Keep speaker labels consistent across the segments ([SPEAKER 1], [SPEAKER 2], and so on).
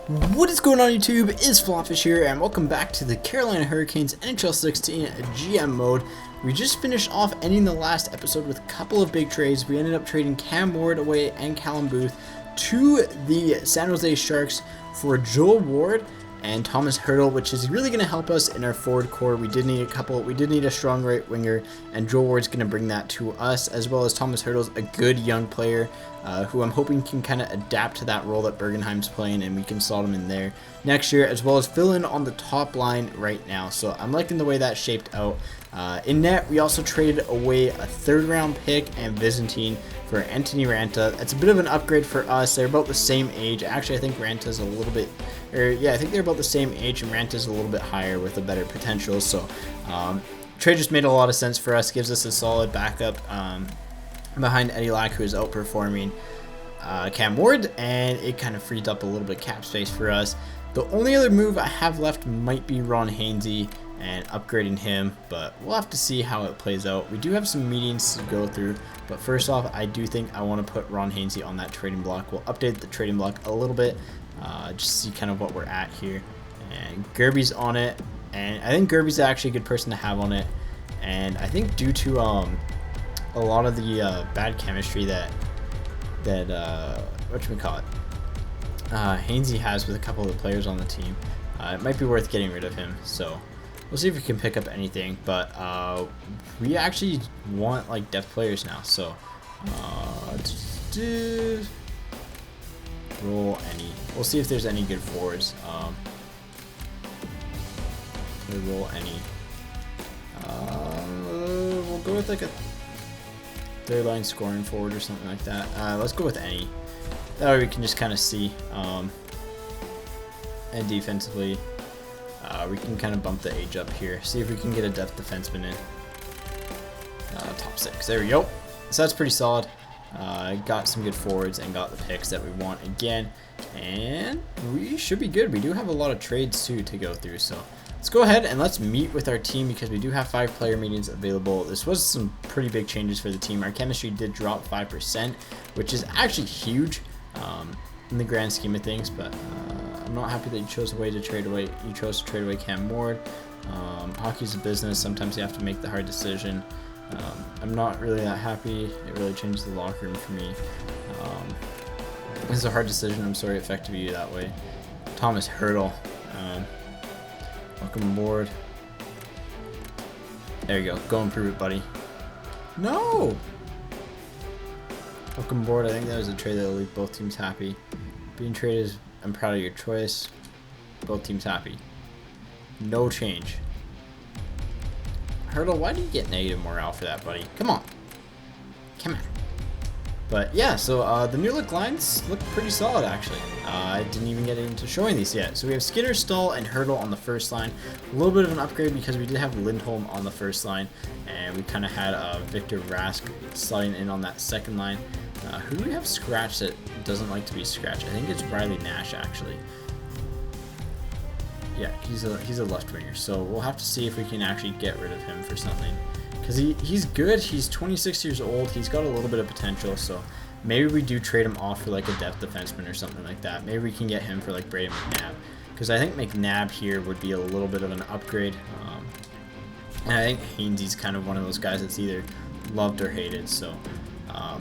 [SPEAKER 1] What is going on YouTube? It's FlopFish here and welcome back to the Carolina Hurricanes NHL 16 GM mode. We just finished off ending the last episode with a couple of big trades. We ended up trading Cam Ward away and Callum Booth to the San Jose Sharks for Joel Ward and Thomas Hertl, which is really going to help us in our forward core. We did need a strong right winger, and Joel Ward's going to bring that to us, as well as Thomas Hertl's a good young player who I'm hoping can kind of adapt to that role that Bergenheim's playing, and we can slot him in there next year, as well as fill in on the top line right now. So I'm liking the way that shaped out. In net, we also traded away a third-round pick and Byzantine for Anthony Ranta. That's a bit of an upgrade for us. They're about the same age. Actually, I think Ranta's a little bit, I think they're about the same age, and Ranta's a little bit higher with a better potential. So, trade just made a lot of sense for us. Gives us a solid backup behind Eddie Lack, who is outperforming Cam Ward, and it kind of freed up a little bit of cap space for us. The only other move I have left might be Ron Hainsey and upgrading him, but we'll have to see how it plays out. We do have some meetings to go through, but first off, I do think I want to put Ron Hainsey on that trading block. We'll update the trading block a little bit, just see kind of what we're at here. And Gerby's on it, and I think Gerby's actually a good person to have on it. And I think due to a lot of the bad chemistry that whatchamacallit, Hainsey has with a couple of the players on the team, it might be worth getting rid of him. So we'll see if we can pick up anything, but we actually want like depth players now. So roll any. We'll see if there's any good forwards. We'll roll any. We'll go with like a third line scoring forward or something like that. Let's go with any. That way we can just kind of see. And defensively, we can kind of bump the age up here. See if we can get a depth defenseman in. Top 6. There we go. So that's pretty solid. Got some good forwards and got the picks that we want again. And we should be good. We do have a lot of trades too to go through. So let's go ahead and let's meet with our team, because we do have 5 player meetings available. This was some pretty big changes for the team. Our chemistry did drop 5%, which is actually huge in the grand scheme of things, but I'm not happy that you chose to trade away Cam Ward. Hockey's a business. Sometimes you have to make the hard decision. I'm not really that happy. It really changed the locker room for me. This is a hard decision. I'm sorry it affected you that way. Thomas Hertl. Welcome aboard. There you go. Go improve it, buddy. No! Welcome aboard. I think that was a trade that will leave both teams happy. Being traded is, I'm proud of your choice. Both teams happy. No change. Hertl, why do you get negative morale for that, buddy? Come on. Come on. But yeah, so the new look lines look pretty solid, actually. I didn't even get into showing these yet. So we have Skinner, Stahl, and Hertl on the first line. A little bit of an upgrade because we did have Lindholm on the first line, and we kind of had Victor Rask sliding in on that second line. Who do we have scratched that doesn't like to be scratched? I think it's Riley Nash, actually. Yeah, he's a left winger, so we'll have to see if we can actually get rid of him for something. Because he's good. He's 26 years old. He's got a little bit of potential, so maybe we do trade him off for like a depth defenseman or something like that. Maybe we can get him for like Braden McNabb, because I think McNabb here would be a little bit of an upgrade. And I think Hainsey's kind of one of those guys that's either loved or hated. So,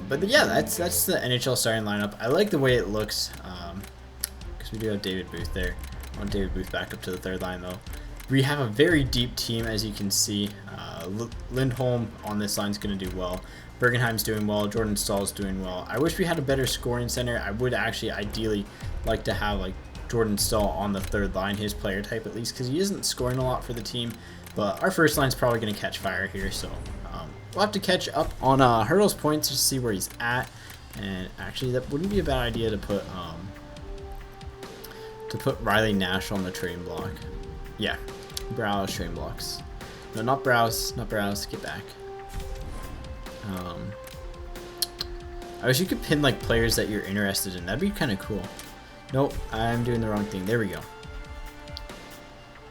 [SPEAKER 1] but yeah, that's the NHL starting lineup. I like the way it looks, because we do have David Booth there. I want David Booth back up to the third line though. We have a very deep team, as you can see. Lindholm on this line is going to do well. Bergenheim's doing well. Jordan Stahl's doing well. I wish we had a better scoring center. I would actually ideally like to have like Jordan Stahl on the third line, his player type at least, because he isn't scoring a lot for the team. But our first line's probably going to catch fire here, so we'll have to catch up on Hertl's points to see where he's at. And actually, that wouldn't be a bad idea to put Riley Nash on the trading block. Yeah, browse trading blocks. No, not browse, get back. I wish you could pin like players that you're interested in. That'd be kind of cool. Nope, I'm doing the wrong thing. There we go.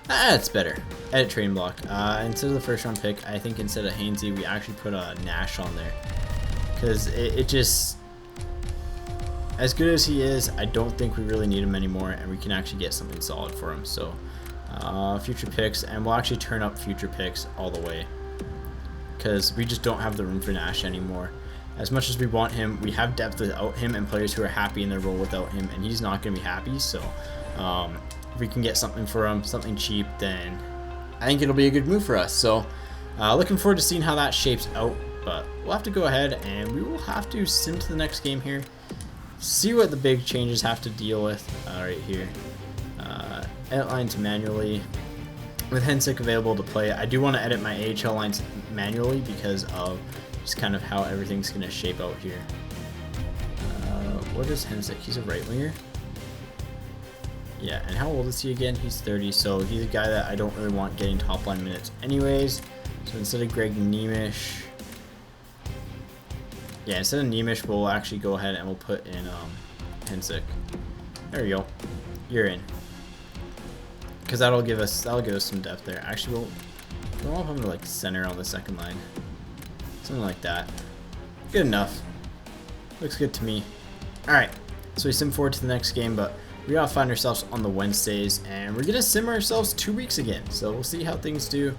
[SPEAKER 1] That's better. Edit trading block. Instead of the first round pick, I think instead of Hainsey, we actually put a Nash on there. Because it just, as good as he is, I don't think we really need him anymore, and we can actually get something solid for him. So future picks, and we'll actually turn up future picks all the way, because we just don't have the room for Nash anymore. As much as we want him, we have depth without him and players who are happy in their role without him, and he's not going to be happy. So if we can get something for him, something cheap, then I think it'll be a good move for us. So looking forward to seeing how that shapes out, but we'll have to go ahead and we will have to sim to the next game here, see what the big changes have to deal with right here. Edit lines manually. With Hensick available to play, I do want to edit my AHL lines manually because of just kind of how everything's going to shape out here. What is Hensick? He's a right winger. Yeah, and how old is he again? He's 30, so he's a guy that I don't really want getting top line minutes anyways. So instead of Greg Nemish, yeah, instead of Nemish, we'll actually go ahead and we'll put in Hensick. There we go. You're in. Because that'll give us some depth there. Actually, we'll have him to like center on the second line, something like that. Good enough. Looks good to me. All right, so we sim forward to the next game, but we gotta find ourselves on the Wednesdays, and we're gonna sim ourselves 2 weeks again. So we'll see how things do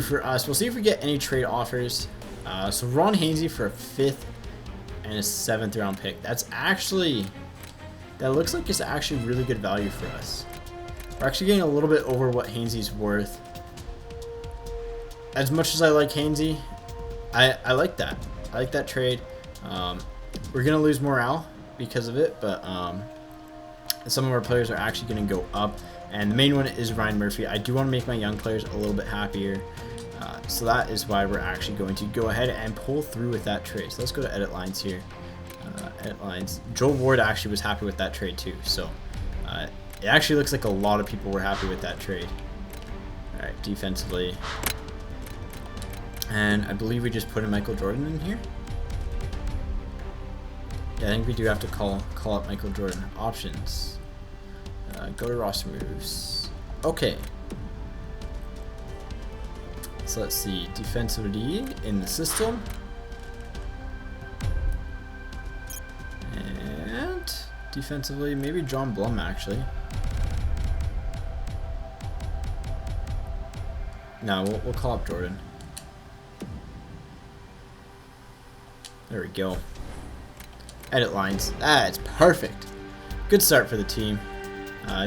[SPEAKER 1] for us. We'll see if we get any trade offers. So Ron Hainsey for a 5th and a 7th round pick. That looks like it's actually really good value for us. We're actually getting a little bit over what Hainsey's worth. As much as I like Hainsey, I like that. I like that trade. We're gonna lose morale because of it, but some of our players are actually going to go up, and the main one is Ryan Murphy. I do want to make my young players a little bit happier, so that is why we're actually going to go ahead and pull through with that trade. So let's go to edit lines here. Edit lines. Joel Ward actually was happy with that trade too, so it actually looks like a lot of people were happy with that trade. All right, defensively, and I believe we just put in Michael Jordan in here. Yeah, I think we do have to call up Michael Jordan. Options. Go to roster moves. Okay. So let's see. Defensively in the system. And defensively, maybe John Blum actually. No, we'll call up Jordan. There we go. Edit lines. That's perfect. Good start for the team.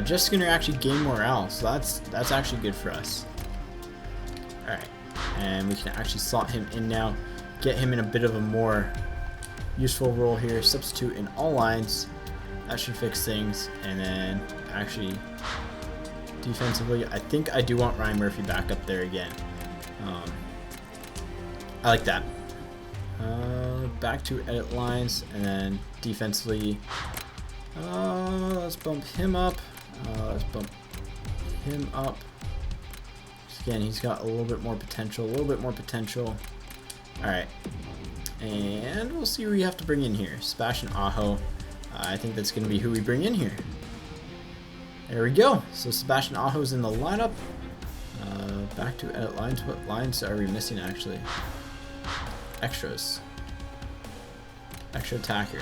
[SPEAKER 1] Just gonna actually gain morale, so that's actually good for us. All right, and we can actually slot him in now, get him in a bit of a more useful role here. Substitute in all lines. That should fix things. And then actually defensively, I think I do want Ryan Murphy back up there again. I like that. Back to edit lines, and then defensively, let's bump him up. Let's bump him up. Again, he's got a little bit more potential. All right, and we'll see who we have to bring in here. Sebastian Aho. I think that's going to be who we bring in here. There we go. So Sebastian Aho's in the lineup. Back to edit lines. What lines are we missing actually? Extras. Extra attacker.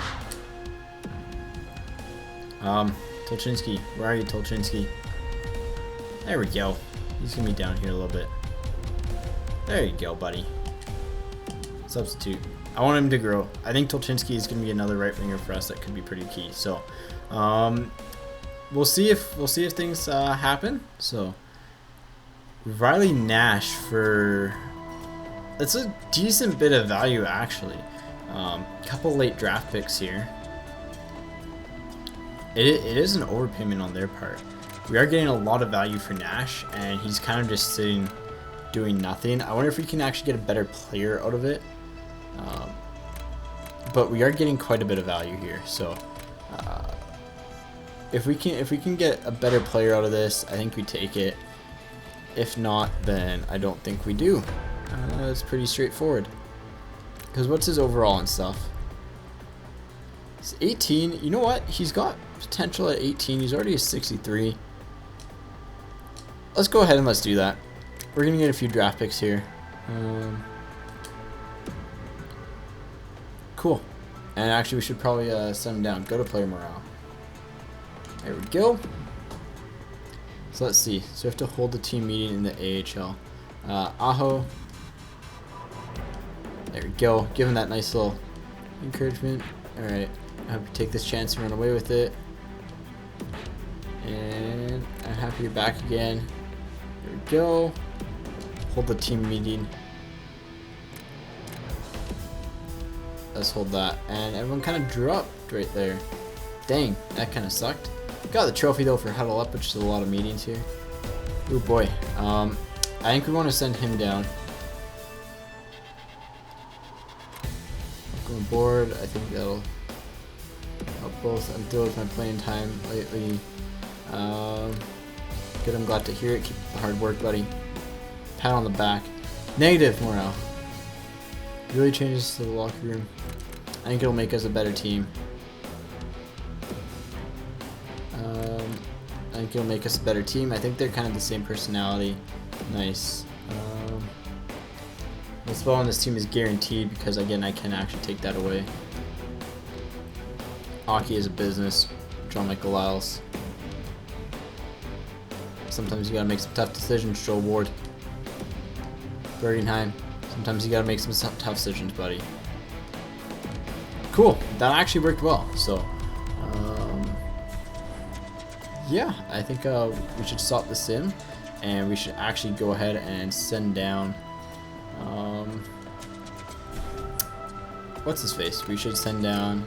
[SPEAKER 1] Tolchinsky. Where are you, Tolchinsky? There we go. He's gonna be down here a little bit. There you go, buddy. Substitute. I want him to grow. I think Tolchinsky is gonna be another right winger for us that could be pretty key. So, we'll see if things happen. So, Riley Nash for. That's a decent bit of value actually. Couple late draft picks here. It is an overpayment on their part. We are getting a lot of value for Nash, and he's kind of just sitting doing nothing. I wonder if we can actually get a better player out of it. But we are getting quite a bit of value here. So if we can get a better player out of this, I think we take it. If not, then I don't think we do. It's pretty straightforward. Because what's his overall and stuff? He's 18. You know what? He's got potential at 18. He's already a 63. Let's go ahead and let's do that. We're going to get a few draft picks here. Cool. And actually, we should probably send him down. Go to player morale. There we go. So let's see. So we have to hold the team meeting in the AHL. Aho. There we go. Give him that nice little encouragement. Alright. I hope you take this chance and run away with it. And I'm happy you're back again. There we go. Hold the team meeting. Let's hold that. And everyone kind of dropped right there. Dang, that kind of sucked. Got the trophy though for Huddle Up, which is a lot of meetings here. Oh boy. I think we want to send him down. Going board. I think that'll help both. I'm dealing with my playing time lately. Good, I'm glad to hear it. Keep the hard work, buddy. Pat on the back. Negative morale. Really changes the locker room. I think it'll make us a better team. I think it'll make us a better team. I think they're kind of the same personality. Nice. The spot on this team is guaranteed because, again, I can actually take that away. Hockey is a business. John Michael Lyles. Sometimes you gotta make some tough decisions, Joel Ward. Bergenheim. Sometimes you gotta make some tough decisions, buddy. Cool. That actually worked well. So, yeah, I think we should stop the sim, and we should actually go ahead and send down. What's his face? We should send down.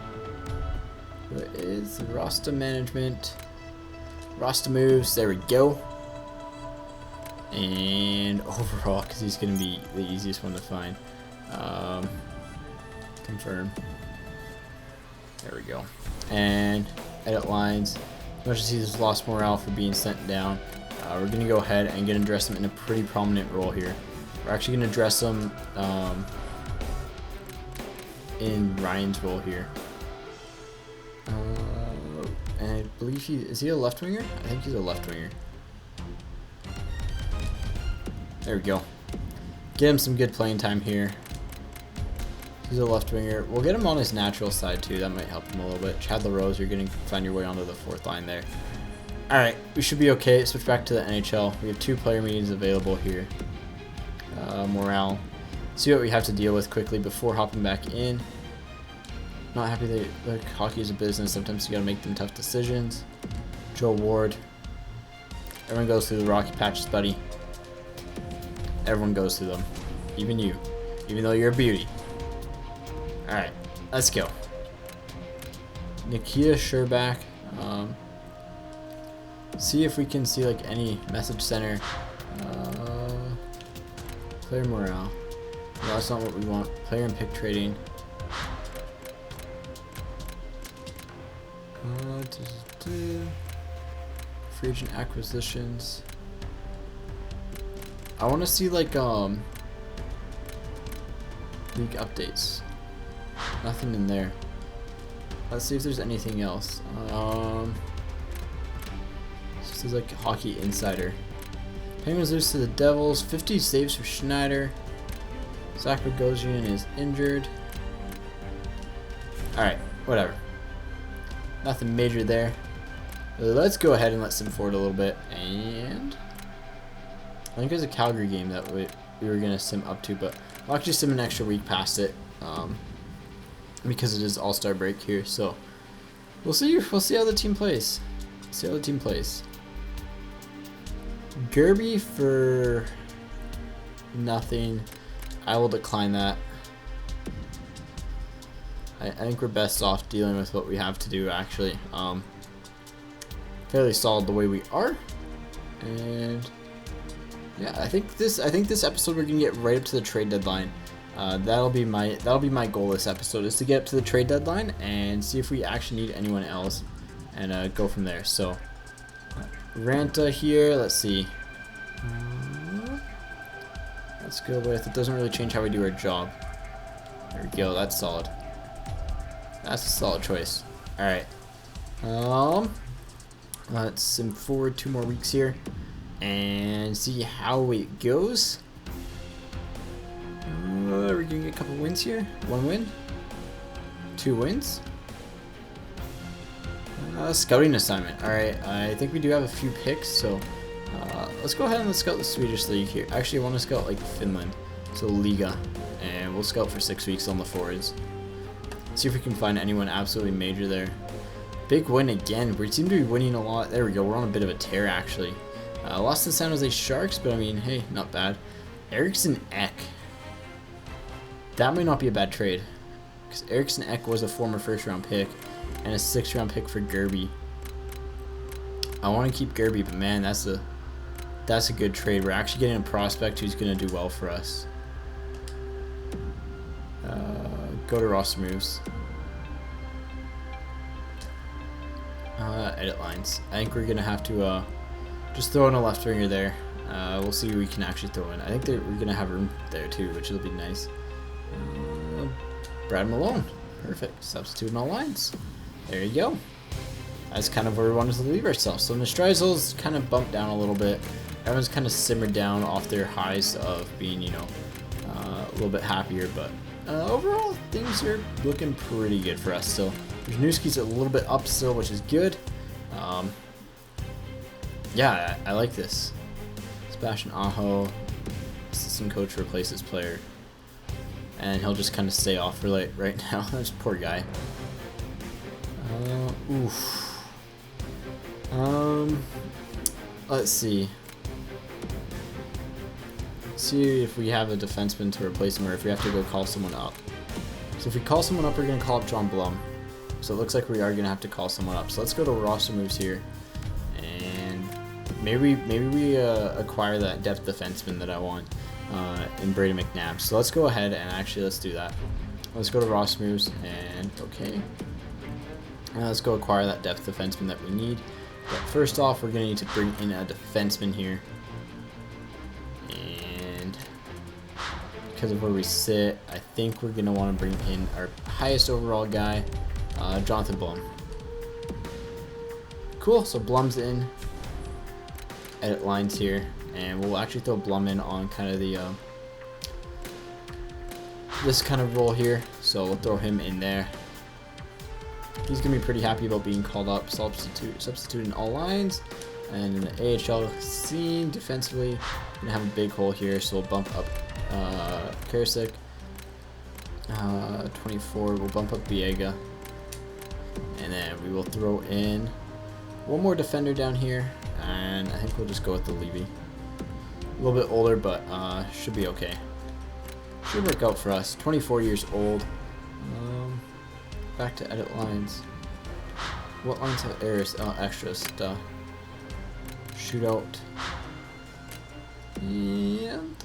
[SPEAKER 1] What is roster management? Roster moves. There we go. And overall, because he's going to be the easiest one to find. Confirm. There we go. And edit lines. As much as he's lost morale for being sent down, we're going to go ahead and get him dress him in a pretty prominent role here. We're actually going to dress him in Ryan's role here. And I believe is he a left winger? I think he's a left winger. There we go. Get him some good playing time here. He's a left winger. We'll get him on his natural side too. That might help him a little bit. Chad LaRose, you're going to find your way onto the fourth line there. Alright, we should be okay. Switch back to the NHL. We have 2 player meetings available here. Morale. See what we have to deal with quickly before hopping back in. Not happy that like, hockey is a business. Sometimes you gotta make them tough decisions. Joe Ward. Everyone goes through the rocky patches, buddy. Everyone goes through them. Even you. Even though you're a beauty. Alright, let's go. Nikita Sherback. See if we can see like any message center. Player morale. No, that's not what we want. Player and pick trading. Free agent acquisitions. I want to see like league updates. Nothing in there. Let's see if there's anything else. This is like Hockey Insider. Penguins lose to the Devils. 50 saves for Schneider. Zach Bogosian is injured. Alright, whatever. Nothing major there. Let's go ahead and let sim forward a little bit. And I think there's a Calgary game that we were going to sim up to, but we'll actually sim an extra week past it. Because it is All-Star break here, so we'll see how the team plays. See how the team plays. Gerby for nothing. I will decline that. I think we're best off dealing with what we have to do actually. Fairly solid the way we are. And yeah, I think this episode we're gonna get right up to the trade deadline. That'll be my goal this episode, is to get up to the trade deadline and see if we actually need anyone else, and go from there. So Ranta here, let's see. Let's go with, it doesn't really change how we do our job. There we go, that's solid. That's a solid choice. Alright. Let's sim forward 2 more weeks here and see how it goes. We're gonna get a couple wins here. 1 win, 2 2 wins. Scouting assignment. Alright, I think we do have a few picks, so let's go ahead and let's scout the Swedish League here. Actually, I want to scout like Finland, so Liga, and we'll scout for 6 weeks on the forwards. See if we can find anyone absolutely major there. Big win again. We seem to be winning a lot. There we go. We're on a bit of a tear, actually. Lost to San Jose Sharks, but I mean, hey, not bad. Eriksson Ek. That might not be a bad trade, because Eriksson Ek was a former first-round pick and a 6th-round pick for Gerby. I want to keep Gerby, but man, that's a good trade. We're actually getting a prospect who's going to do well for us. Go to roster moves. Edit lines. I think we're going to have to just throw in a left winger there. We'll see who we can actually throw in. I think we're going to have room there too, which will be nice. Brad Malone. Perfect. Substitute in all lines. There you go. That's kind of where we wanted to leave ourselves. So Nystryzel's kind of bumped down a little bit. Everyone's kind of simmered down off their highs of being, you know, a little bit happier. But overall, things are looking pretty good for us still. Wisniewski's a little bit up still, which is good. Yeah, I like this. Sebastian Aho, assistant coach, replaces player. And he'll just kind of stay off for like right now. That's poor guy. Oof. Let's see. See if we have a defenseman to replace him, or if we have to go call someone up. So if we call someone up, we're gonna call up John Blum. So it looks like we are gonna have to call someone up. So let's go to roster moves here, and maybe we acquire that depth defenseman that I want in Brady McNabb. So let's go ahead and actually let's do that. Let's go to roster moves and okay. Let's go acquire that depth defenseman that we need. But first off, we're gonna need to bring in a defenseman here, and because of where we sit, I think we're gonna want to bring in our highest overall guy, Jonathan Blum. Cool. So Blum's in. Edit lines here, and we'll actually throw Blum in on kind of the this kind of role here. So we'll throw him in there. He's gonna be pretty happy about being called up. Substitute in all lines, and in the AHL scene defensively, we're gonna have a big hole here. So we'll bump up Karasik. 24. We'll bump up Biega, and then we will throw in one more defender down here. And I think we'll just go with the Levy. A little bit older, but should be okay. Should work out for us. 24 years old. Back to edit lines. What lines have errors? Oh, extras. Duh. Shootout. And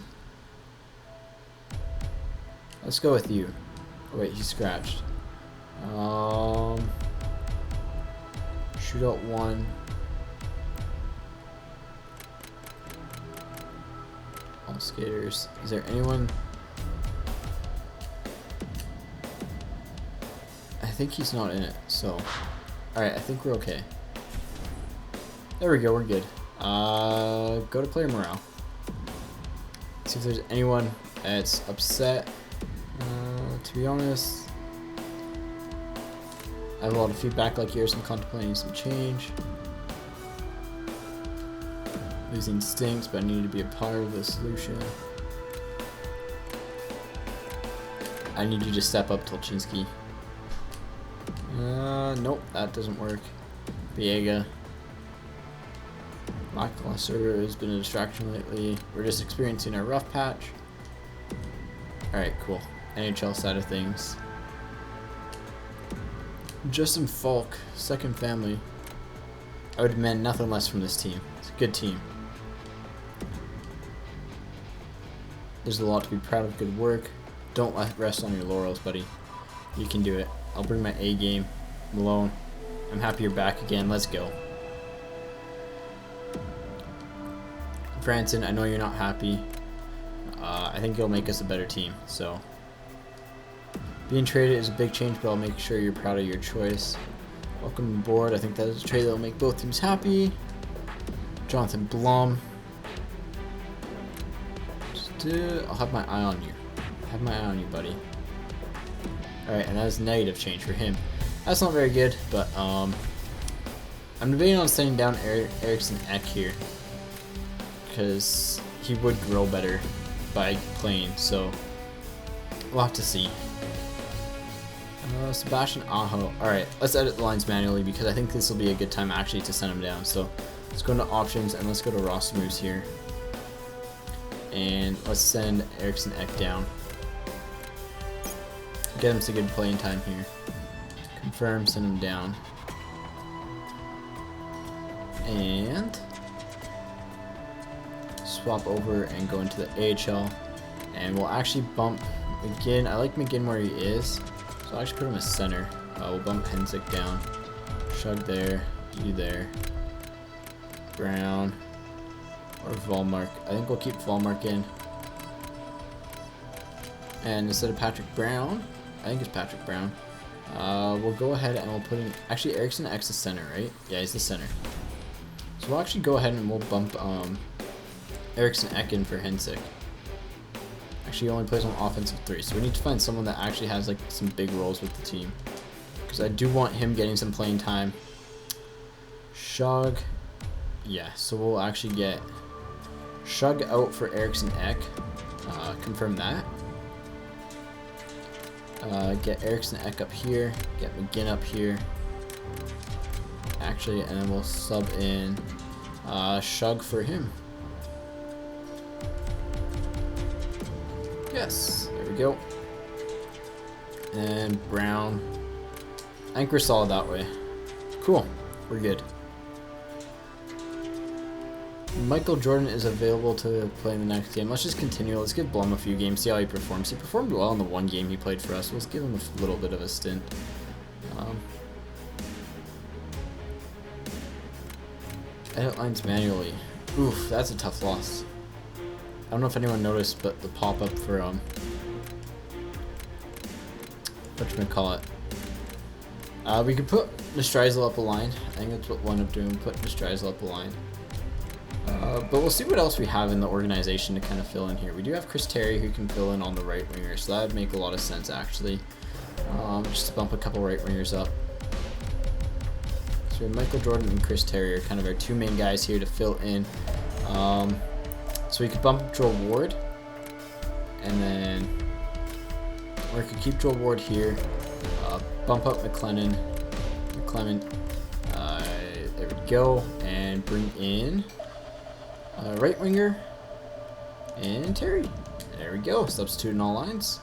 [SPEAKER 1] let's go with you. Oh wait, he's scratched. Shootout 1. All skaters. Is there anyone? I think he's not in it, so alright, I think we're okay. There we go, we're good. Go to player morale. See if there's anyone that's upset. To be honest, I have a lot of feedback like yours. I'm contemplating some change. Losing stinks, but I need to be a part of the solution. I need you to step up, Tolchinsky. Nope, that doesn't work. Biega. Michael Lacerda has been a distraction lately. We're just experiencing a rough patch. Alright, cool. NHL side of things. Justin Falk, second family. I would demand nothing less from this team. It's a good team. There's a lot to be proud of. Good work. Don't rest on your laurels, buddy. You can do it. I'll bring my A game. Malone, I'm happy you're back again. Let's go. Franson, I know you're not happy. I think it'll make us a better team. So being traded is a big change, but I'll make sure you're proud of your choice. Welcome aboard. I think that is a trade that will make both teams happy. Jonathan Blum. I'll have my eye on you. Have my eye on you, buddy. Alright, and that is negative change for him. That's not very good, but I'm debating on sending down Eriksson Ek here, because he would grow better by playing, so we'll have to see. Sebastian Aho. Alright, let's edit the lines manually because I think this will be a good time actually to send him down. So let's go into options and let's go to roster moves here. And let's send Eriksson Ek down. Get him some good playing time here. Confirm, send him down. And swap over and go into the AHL. And we'll actually bump McGinn. I like McGinn where he is. So I'll actually put him as center. We'll bump Hensick down. Shug there. You there. Brown. Or Volmark. I think we'll keep Volmark in. And instead of Patrick Brown, I think it's Patrick Brown, we'll go ahead and we'll put in, actually Eriksson Ek's the center, right? Yeah, he's the center. So we'll actually go ahead and we'll bump Eriksson Ek in for Hensick. Actually, he only plays on offensive 3, so we need to find someone that actually has like some big roles with the team. Because I do want him getting some playing time. Shug, yeah, so we'll actually get Shug out for Eriksson Ek. Confirm that. Get Eriksson Ek up here. Get McGinn up here. Actually, and then we'll sub in Shug for him. Yes, there we go. And Brown. I think we're solid that way. Cool, we're good. Michael Jordan is available to play in the next game. Let's just continue. Let's give Blum a few games, see how he performs. He performed well in the one game he played for us. Let's give him a little bit of a stint. Edit lines manually. Oof, that's a tough loss. I don't know if anyone noticed, but the pop-up for whatchamacallit. We could put Nestreisel up a line. I think that's what we'll end up doing. Put Nestreisel up a line. But we'll see what else we have in the organization to kind of fill in here. We do have Chris Terry who can fill in on the right winger, so that would make a lot of sense actually. Just to bump a couple right wingers up. So Michael Jordan and Chris Terry are kind of our two main guys here to fill in. So we could bump up Joel Ward, and then, or we could keep Joel Ward here, bump up McClement, there we go, and bring in right winger and Terry. There we go, substitute in all lines.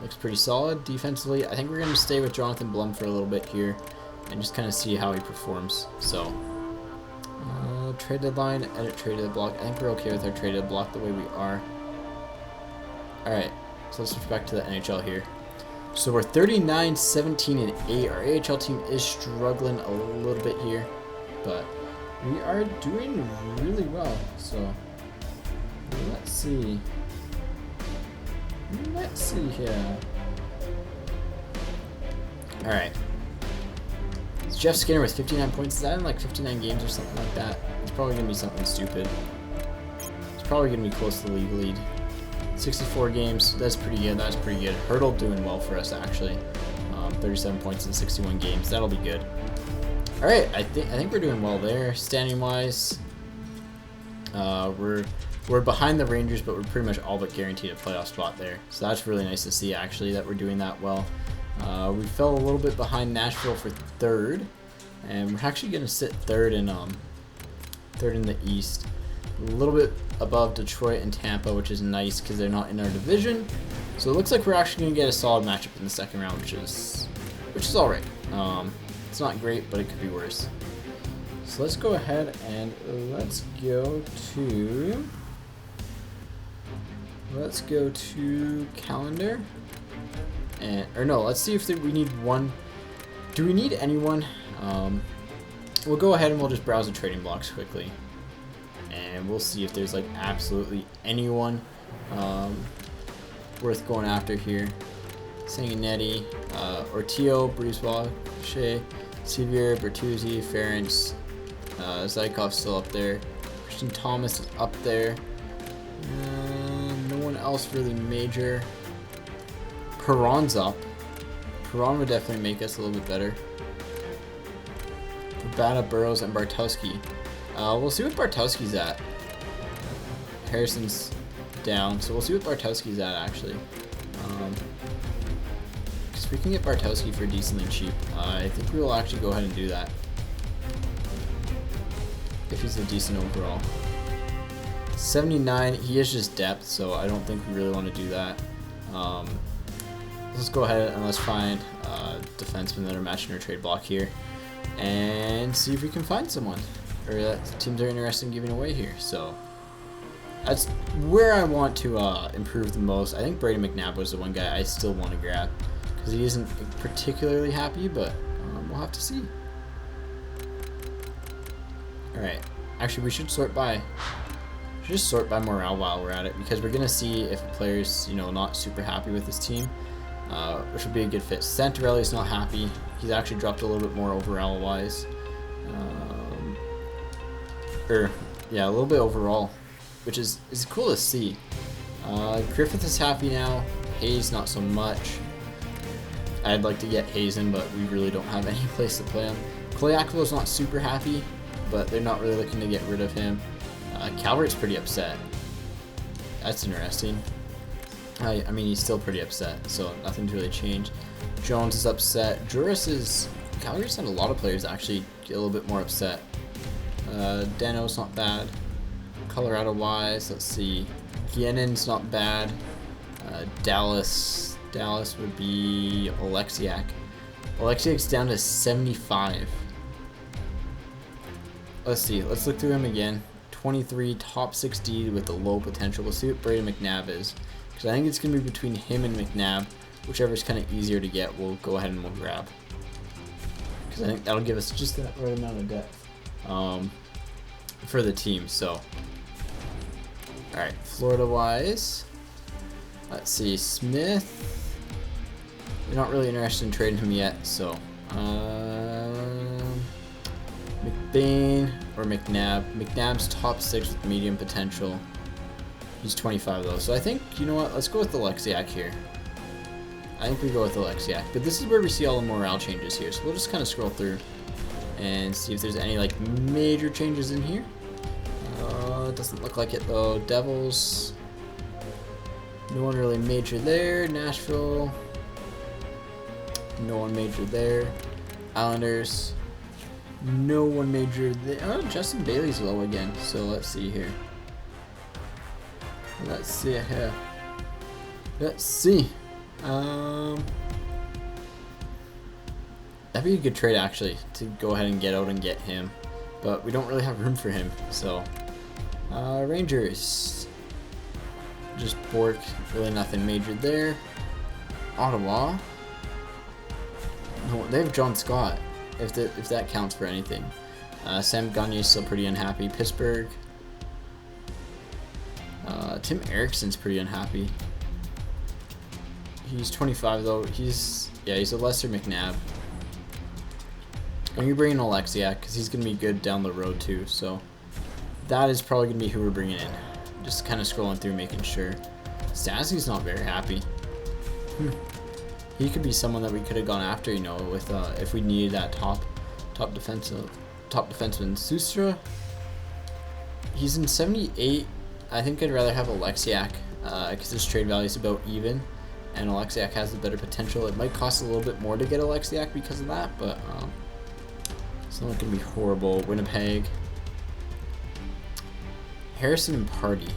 [SPEAKER 1] Looks pretty solid defensively. I think we're going to stay with Jonathan Blum for a little bit here and just kind of see how he performs. So trade deadline, edit trade block. I think we're okay with our trade block the way we are. Alright, so let's switch back to the NHL here. So we're 39, 17, and 8. Our AHL team is struggling a little bit here, but we are doing really well. So let's see. Let's see here. Alright. It's Jeff Skinner with 59 points. Is that in like 59 games or something like that? It's probably going to be something stupid. It's probably going to be close to the league lead. 64 games. That's pretty good. That's pretty good. Hurdle doing well for us, actually. 37 points in 61 games. That'll be good. Alright, I think we're doing well there. Standing-wise, we're behind the Rangers, but we're pretty much all but guaranteed a playoff spot there. So that's really nice to see, actually, that we're doing that well. We fell a little bit behind Nashville for third, and we're actually going to sit third in the East. A little bit above Detroit and Tampa, which is nice because they're not in our division. So it looks like we're actually going to get a solid matchup in the second round, which is all right. It's not great, but it could be worse. So let's go ahead and let's go to calendar. Or no, let's see if we need one. Do we need anyone? We'll go ahead and we'll just browse the trading blocks quickly, and we'll see if there's like absolutely anyone worth going after here. Sanguinetti, Ortio, Brisebois, Shea, Sevier, Bertuzzi, Ferentz, Zykov's still up there. Christian Thomas is up there. No one else really major. Perron's up. Perron would definitely make us a little bit better. Urbana, Burrows, and Bartowski. We'll see what Bartowski's at. Harrison's down, so we'll see what Bartowski's at actually. Because we can get Bartowski for decently cheap. I think we will actually go ahead and do that. If he's a decent overall. 79, he is just depth, so I don't think we really want to do that. Let's go ahead and let's find defensemen that are matching our trade block here and see if we can find someone or that teams are interested in giving away here. So that's where I want to improve the most. I think Brady McNabb was the one guy I still want to grab because he isn't particularly happy, but we'll have to see. Alright, actually we should sort by just sort by morale while we're at it, because we're gonna see if a player's, you know, not super happy with his team, which would be a good fit. Santorelli's not happy. He's actually dropped a little bit more overall wise, yeah, a little bit overall, which is cool to see. Griffith is happy now. Hayes not so much. I'd like to get Hayes in, but we really don't have any place to play him. Kolyakolo's not super happy, but they're not really looking to get rid of him. Calvert's pretty upset. That's interesting. I mean, he's still pretty upset, so nothing's really changed. Jones is upset. Juris is... Calgary's had a lot of players actually get a little bit more upset. Dano's not bad. Colorado-wise, let's see. Guianen's not bad. Dallas would be Oleksiak. Oleksiak's down to 75. Let's see. Let's look through him again. 23, top 60 with a low potential. We'll see what Brady McNabb is, because I think it's going to be between him and McNabb. Whichever is kind of easier to get, we'll go ahead and we'll grab, because I think that'll give us just that right amount of depth for the team. So, alright, Florida-wise, let's see, Smith, we're not really interested in trading him yet, so McBain or McNabb. McNabb's top 6 with medium potential. He's 25 though, so I think, you know what, let's go with Oleksiak here. I think we go with Oleksiak, but this is where we see all the morale changes here, so we'll just kind of scroll through and see if there's any like major changes in here. It doesn't look like it though. Devils, no one really major there. Nashville, no one major there. Islanders, no one major there. Oh, Justin Bailey's low again, so let's see here. Let's see here. Let's see. That'd be a good trade actually, to go ahead and get out and get him, but we don't really have room for him. So Rangers, just Bork, really nothing major there. Ottawa, no, they have John Scott, if that counts for anything. Sam Gagne's still pretty unhappy. Pittsburgh, Tim Eriksson's pretty unhappy. He's 25 though. He's a lesser McNabb. And you're bringing Oleksiak because he's gonna be good down the road too. So that is probably gonna be who we're bringing in. Just kind of scrolling through, making sure. Stassy's not very happy. He could be someone that we could have gone after, you know, with if we needed that top defenseman. Sustra, he's in 78. I think I'd rather have Oleksiak because his trade value is about even, and Oleksiak has the better potential. It might cost a little bit more to get Oleksiak because of that, but it's not going to be horrible. Winnipeg, Harrison and Party,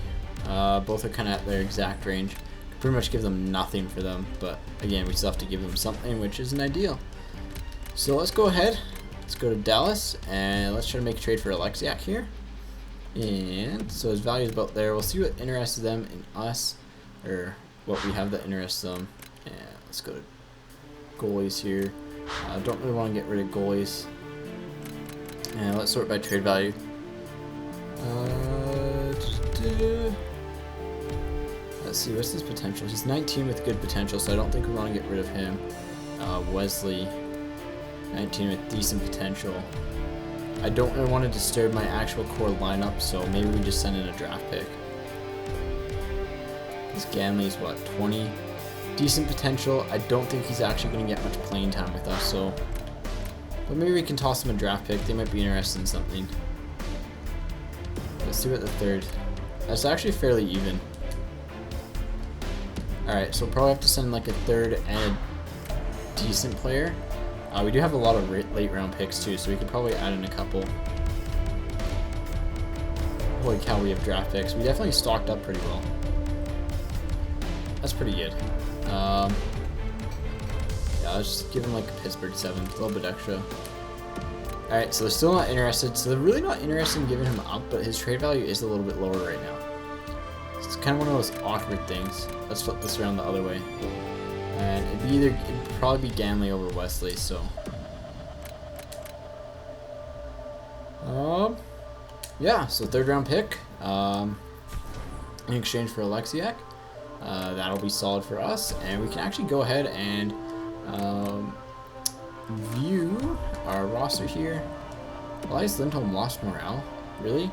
[SPEAKER 1] both are kind of at their exact range. Could pretty much give them nothing for them, but again, we still have to give them something, which isn't ideal. So let's go ahead. Let's go to Dallas and let's try to make a trade for Oleksiak here. And so his value is about there. We'll see what interests them in us, or what we have that interests them. And let's go to goalies here. Don't really want to get rid of goalies. And let's sort by trade value. Let's see, what's his potential? He's 19 with good potential, so I don't think we want to get rid of him. Wesley, 19 with decent potential. I don't really want to disturb my actual core lineup, so maybe we just send in a draft pick. This Ganley's what, 20? decent potential. I don't think he's actually going to get much playing time with us, so... But maybe we can toss him a draft pick. They might be interested in something. Let's see what the third... That's actually fairly even. Alright, so we'll probably have to send like a third and a decent player. We do have a lot of late round picks too, so we could probably add in a couple. Holy cow, we have draft picks. We definitely stocked up pretty well. That's pretty good. Yeah, let's just give him like a Pittsburgh 7, a little bit extra. Alright, so they're still not interested. So they're really not interested in giving him up, but his trade value is a little bit lower right now. It's kind of one of those awkward things. Let's flip this around the other way. And it'd probably be Ganley over Wesley, so. Yeah, so third round pick. In exchange for Alexiak. That'll be solid for us, and we can actually go ahead and view our roster here. Elias Lindholm lost morale. Really?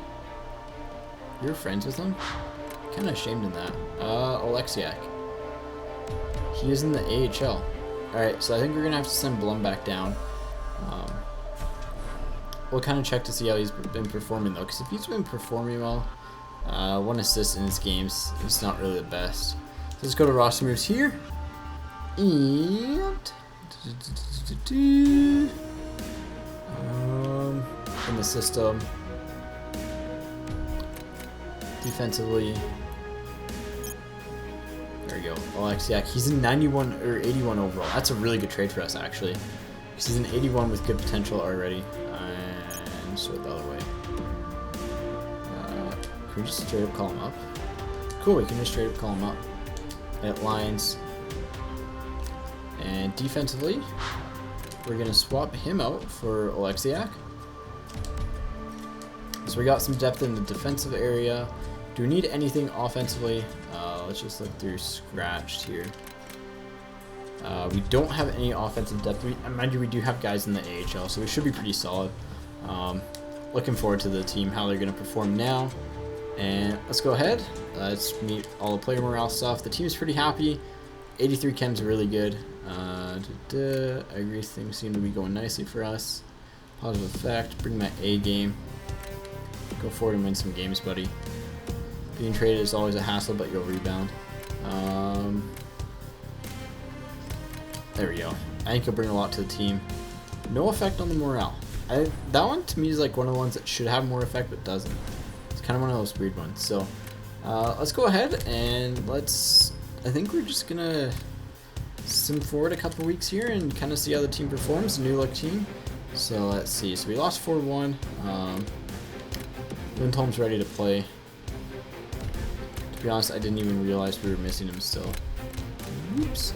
[SPEAKER 1] You were friends with him? Kind of ashamed in that. Alexiak. He is in the AHL. Alright, so I think we're going to have to send Blum back down. We'll kind of check to see how he's been performing, though, because if he's been performing well, 1 assist in his games, it's not really the best. So let's go to roster moves here. And... in the system. Defensively. There we go. Alexiak. He's in 91 or 81 overall. That's a really good trade for us, actually. Because he's in 81 with good potential already. And so the other way. Can we just straight up call him up? Cool, we can just straight up call him up. At lines. And defensively, we're going to swap him out for Alexiak. So we got some depth in the defensive area. Do we need anything offensively? Let's just look through Scratched here. We don't have any offensive depth. Mind you, we do have guys in the AHL, so we should be pretty solid. Looking forward to the team, how they're going to perform now. And let's go ahead. Let's meet all the player morale stuff. The team's pretty happy. 83 chems are really good. I agree, things seem to be going nicely for us. Positive effect. Bring my A game. Go forward and win some games, buddy. Being traded is always a hassle, but you'll rebound. There we go. I think you'll bring a lot to the team. No effect on the morale. That one to me is like one of the ones that should have more effect but doesn't. It's kind of one of those weird ones. So let's go ahead and I think we're just gonna sim forward a couple weeks here and kind of see how the team performs. A new look team. So let's see. So we lost 4-1. Lindholm's ready to play. To be honest, I didn't even realize we were missing him still. Oops.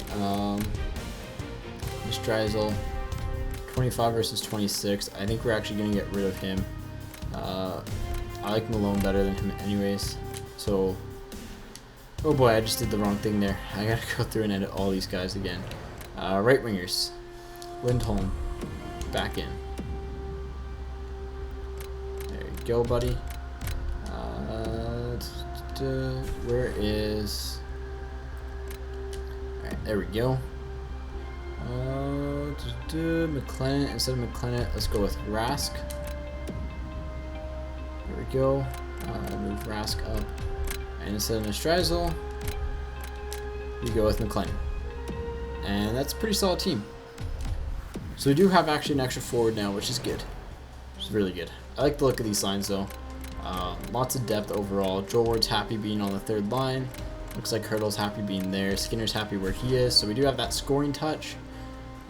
[SPEAKER 1] Streisel, 25 versus 26. I think we're actually going to get rid of him. I like Malone better than him anyways. So, oh boy, I just did the wrong thing there. I got to go through and edit all these guys again. Right wingers. Lindholm, back in. There you go, buddy. Where is... Alright, there we go. McLennan, instead of McLennan, let's go with Rask. There we go. Move Rask up. And instead of Streisel, we go with McLennan. And that's a pretty solid team. So we do have actually an extra forward now, which is good. Which is really good. I like the look of these lines though. Lots of depth overall. Joel Ward's happy being on the third line. Looks like Hurdle's happy being there. Skinner's happy where he is. So we do have that scoring touch.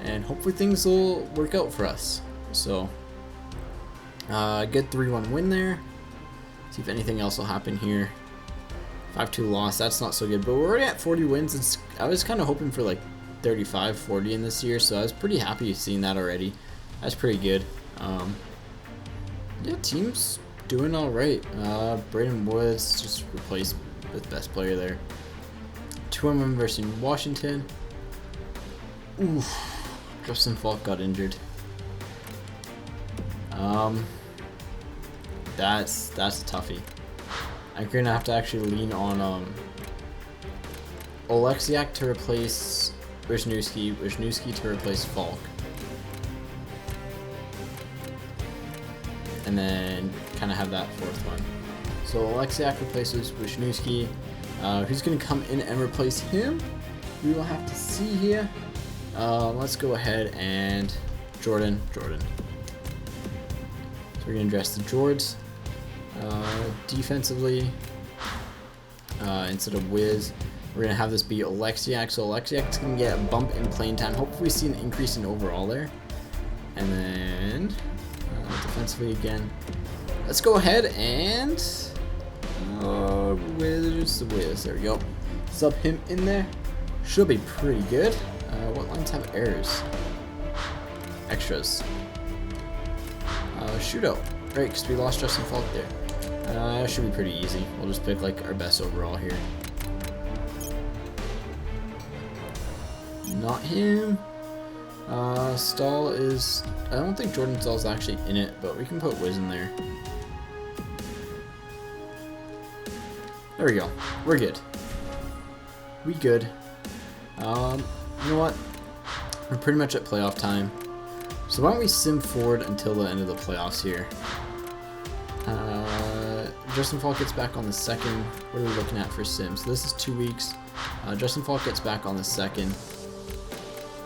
[SPEAKER 1] And hopefully things will work out for us. So, good 3-1 win there. See if anything else will happen here. 5-2 loss. That's not so good. But we're already at 40 wins. I was kind of hoping for like 35, 40 in this year. So I was pretty happy seeing that already. That's pretty good. Yeah, team's doing all right. Braden Woods just replaced with best player there. 2-1 versus Washington. Oof. Justin Falk got injured. That's a toughie. I'm gonna have to actually lean on Oleksiak to replace Wisniewski, Wisniewski to replace Falk. And then kind of have that fourth one. So Oleksiak replaces Wisniewski. Who's going to come in and replace him? We will have to see here. Let's go ahead and Jordan. So we're going to address the Jords. Defensively, instead of Wiz, we're going to have this be Oleksiak. So Oleksiak's going to get a bump in playing time. Hopefully we see an increase in overall there. And then defensively again. Let's go ahead and Wiz. There we go. Sub him in there. Should be pretty good. What lines have errors? Extras. Shootout. Right, because we lost Justin Falk there. Should be pretty easy. We'll just pick like our best overall here. Not him. Stahl is... I don't think Jordan Stahl's actually in it, but we can put Wiz in there. There we go. We're good. We good. You know what? We're pretty much at playoff time. So why don't we sim forward until the end of the playoffs here? Justin Falk gets back on the 2nd. What are we looking at for sim? So this is 2 weeks. Justin Falk gets back on the 2nd.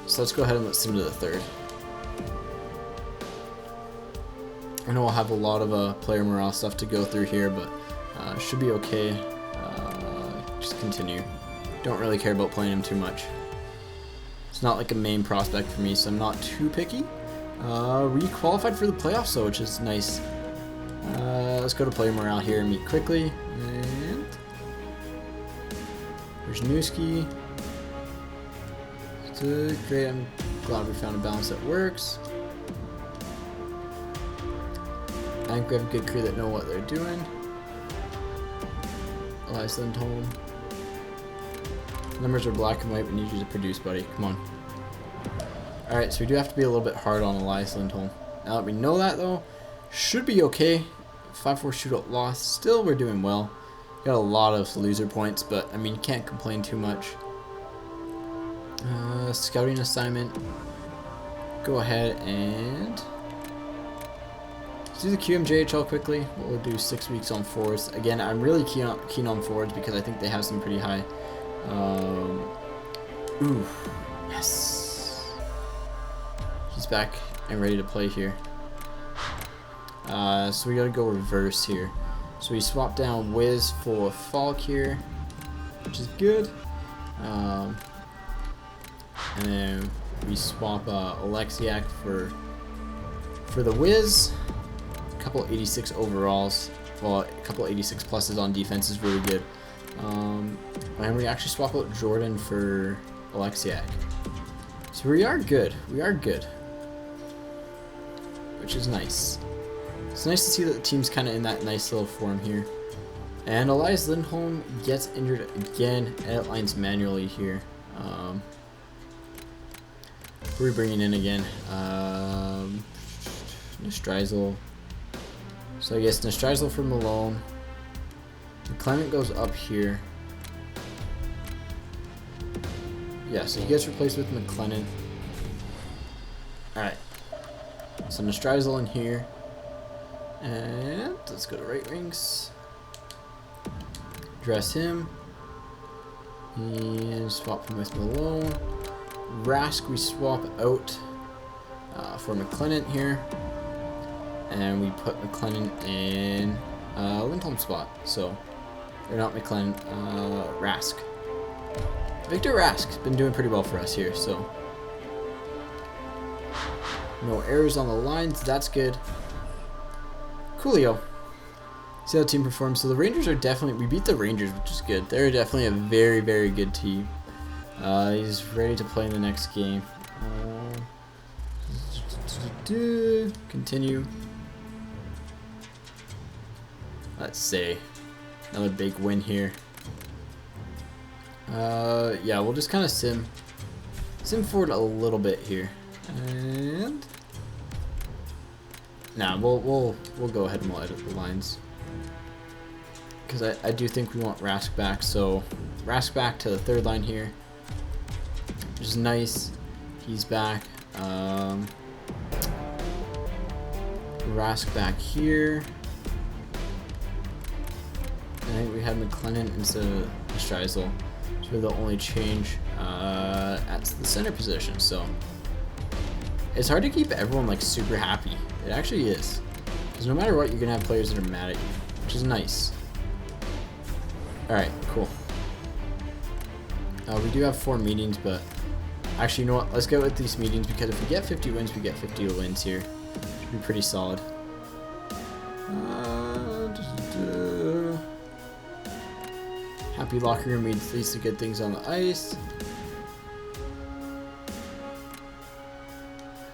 [SPEAKER 1] So let's go ahead and let's sim to the 3rd. I know I'll have a lot of player morale stuff to go through here, but should be okay. Just continue. Don't really care about playing him too much. It's not like a main prospect for me, so I'm not too picky. We qualified for the playoffs though, which is nice. Let's go to player morale here and meet quickly. And there's Newski. Great, I'm glad we found a balance that works. I think we have a good crew that know what they're doing. Elias Lindholm. Numbers are black and white. We need you to produce, buddy. Come on. Alright, so we do have to be a little bit hard on Elias Lindholm. Now that we know that, though, should be okay. 5-4 shootout loss. Still, we're doing well. Got a lot of loser points, but, I mean, you can't complain too much. Scouting assignment. Go ahead and... let's do the QMJHL quickly. We'll do 6 weeks on forwards. Again, I'm really keen on forwards because I think they have some pretty high... ooh, yes. He's back and ready to play here. So we gotta go reverse here. So we swap down Wiz for Falk here, which is good. And then we swap Oleksiak for the Wiz. A couple 86 overalls. Well, a couple 86 pluses on defense is really good. And we actually swap out Jordan for Oleksiak. So we are good. We are good. Which is nice. It's nice to see that the team's kind of in that nice little form here. And Elias Lindholm gets injured again. Edit lines manually here. Who are we bringing in again? Nestreisel. So I guess Nestreisel for Malone. Clement goes up here. Yeah, so he gets replaced with McLennan. Alright. So Nestreisel in here. And let's go to right wings. Dress him. And swap him with Malone. Rask we swap out for McLennan here. And we put McLennan in Lindholm spot. So, or not McLennan, Rask. Victor Rask's been doing pretty well for us here, so. No errors on the lines, that's good. Coolio. See how the team performs. So the Rangers are definitely, we beat the Rangers, which is good. They're definitely a very, very good team. He's ready to play in the next game. Continue. Let's see. Another big win here. Yeah, we'll just kind of sim forward a little bit here, and nah, we'll go ahead and we'll edit the lines. because I do think we want Rask back. So Rask back to the third line here, which is nice. He's back. Rask back here. I think we had McLennan instead of Streisel. It's really the only change at the center position. So it's hard to keep everyone like super happy. It actually is, because no matter what, you're gonna have players that are mad at you, which is nice. All right, cool. We do have 4 meetings, but actually, you know what? Let's go with these meetings, because if we get 50 wins, we get 50 wins here. Should be pretty solid. Happy locker room means leads to good things on the ice.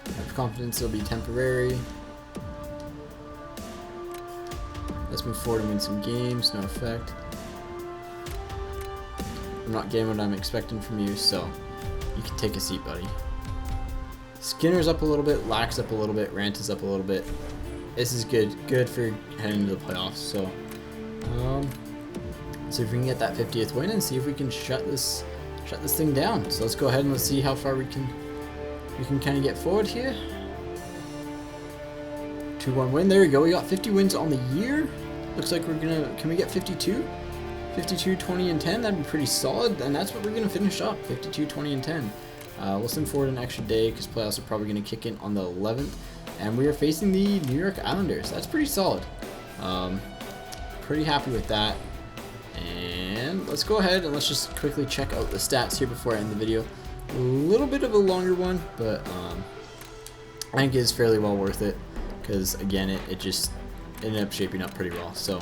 [SPEAKER 1] Have confidence it'll be temporary. Let's move forward and win some games. No effect. I'm not getting what I'm expecting from you, so you can take a seat, buddy. Skinner's up a little bit, Lack's up a little bit, Rant is up a little bit. This is good for heading into the playoffs. So, see if we can get that 50th win and see if we can shut this thing down. So let's go ahead and let's see how far we can kind of get forward here. 2-1 win. There we go. We got 50 wins on the year. Looks like we're gonna. Can we get 52? 52, 20, and 10. That'd be pretty solid, and that's what we're gonna finish up. 52, 20, and 10. We'll send forward an extra day because playoffs are probably gonna kick in on the 11th, and we are facing the New York Islanders. That's pretty solid. Pretty happy with that. And let's go ahead and let's just quickly check out the stats here before I end the video. A little bit of a longer one, but I think it's fairly well worth it, because again, it just ended up shaping up pretty well. So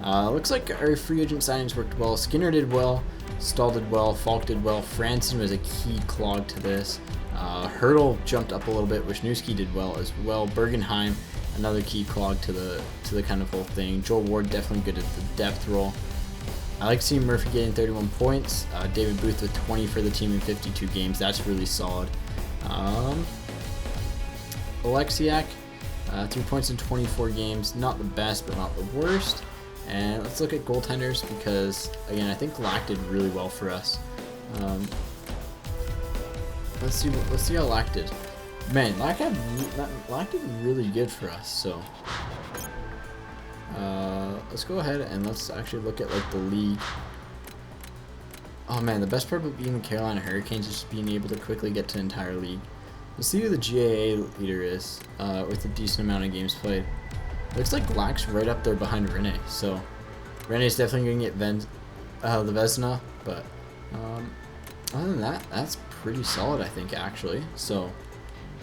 [SPEAKER 1] looks like our free agent signings worked well. Skinner did well, Stahl did well, Falk did well, Franson was a key clog to this. Hurdle jumped up a little bit, Wisniewski did well as well. Bergenheim, another key clog to the kind of whole thing. Joel Ward definitely good at the depth role. I like seeing Murphy getting 31 points. David Booth with 20 for the team in 52 games. That's really solid. Alexiak, 3 points in 24 games. Not the best, but not the worst. And let's look at goaltenders, because again, I think Lack did really well for us. Let's see how Lack did. Man, Lack did really good for us. So let's go ahead and let's actually look at like the league. Oh man, the best part about being the Carolina Hurricanes is just being able to quickly get to entire league. Let's see who the GAA leader is with a decent amount of games played. Looks like Lack's right up there behind Rene, so Rene's definitely going to get the Vezina, but other than that, that's pretty solid, I think, actually. So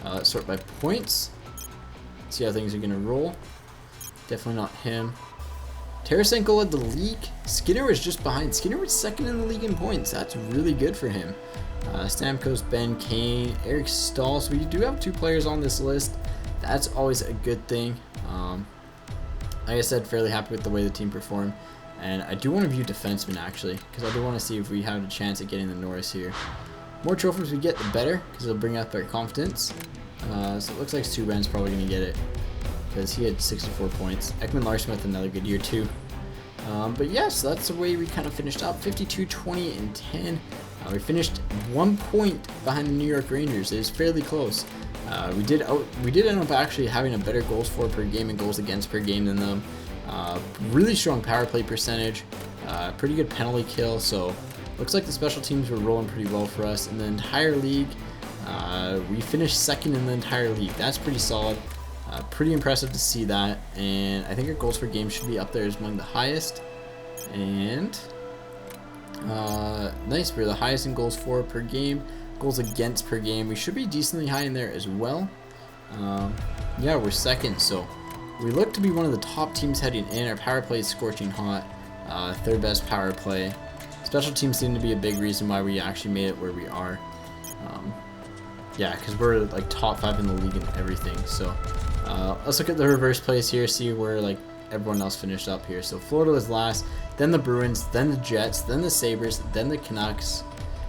[SPEAKER 1] let's sort by points, see how things are going to roll. Definitely not him. Tarasenko led the league. Skinner was just behind. Skinner was second in the league in points. That's really good for him. Stamkos, Ben Kane, Eric Stahl. So we do have 2 players on this list. That's always a good thing. Like I said, fairly happy with the way the team performed. And I do want to view defensemen, actually, because I do want to see if we have a chance at getting the Norris here. More trophies we get, the better, because it'll bring up our confidence. So it looks like Subban's probably going to get it, because he had 64 points. Ekman Larsmith, another good year too. But yes, that's the way we kind of finished up. 52, 20, and 10. We finished 1 point behind the New York Rangers. It is fairly close. We did end up actually having a better goals for per game and goals against per game than them. Really strong power play percentage. Pretty good penalty kill. So looks like the special teams were rolling pretty well for us. In the entire league, we finished second in the entire league. That's pretty solid. Pretty impressive to see that, and I think our goals per game should be up there as among the highest. And nice, we're the highest in goals for per game, goals against per game. We should be decently high in there as well. Yeah, we're second, so we look to be one of the top teams heading in. Our power play is scorching hot, third best power play. Special teams seem to be a big reason why we actually made it where we are. Yeah, because we're like top 5 in the league and everything. So let's look at the reverse place here, see where like everyone else finished up here. So Florida was last, then the Bruins, then the Jets, then the Sabres, then the Canucks.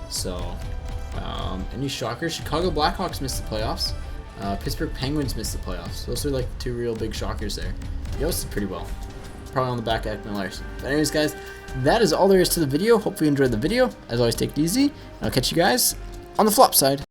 [SPEAKER 1] So any shockers? Chicago Blackhawks missed the playoffs. Pittsburgh Penguins missed the playoffs. Those are like the 2 real big shockers there. Yost did pretty well. probably on the back of Ekman Larson. But anyways, guys, that is all there is to the video. Hopefully you enjoyed the video. As always, take it easy. I'll catch you guys on the flop side.